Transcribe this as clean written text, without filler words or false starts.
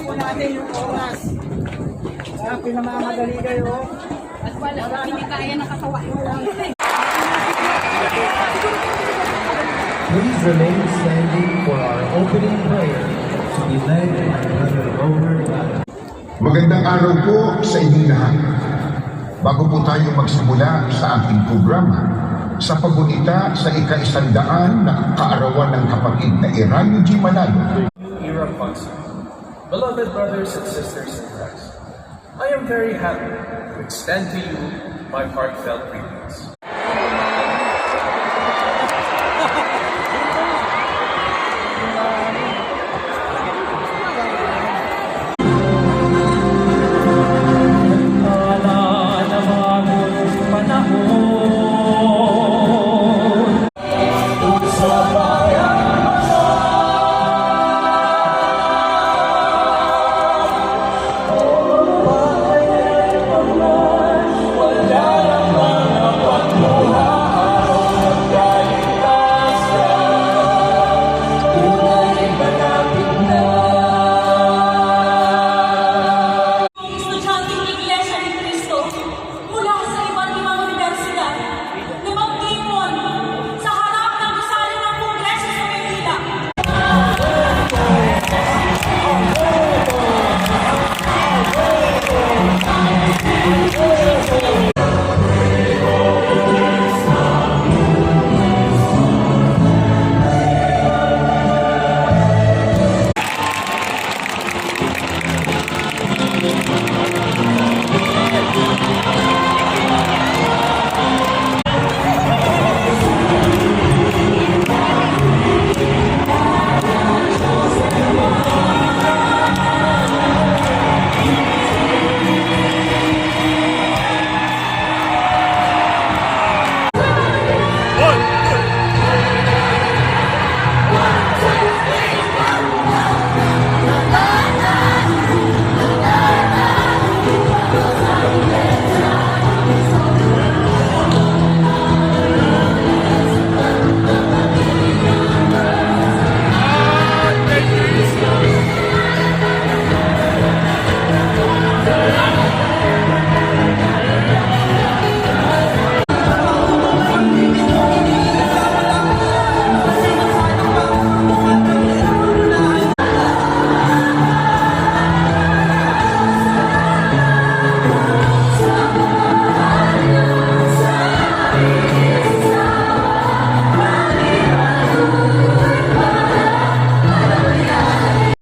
po natin yung oras. Pinamamadali kayo. At wala, hindi kaya nakatawa. Please remain standing for our opening prayer to be led by Brother Robert. Magandang araw po sa inyong lahat. Bago po tayo magsimula sa ating programa, sa pagunita sa ika-100 na kaarawan ng kapatid na Erayo G. Manalo. New Era Concert. Beloved brothers and sisters in Christ, I am very happy to extend to you my heartfelt greetings.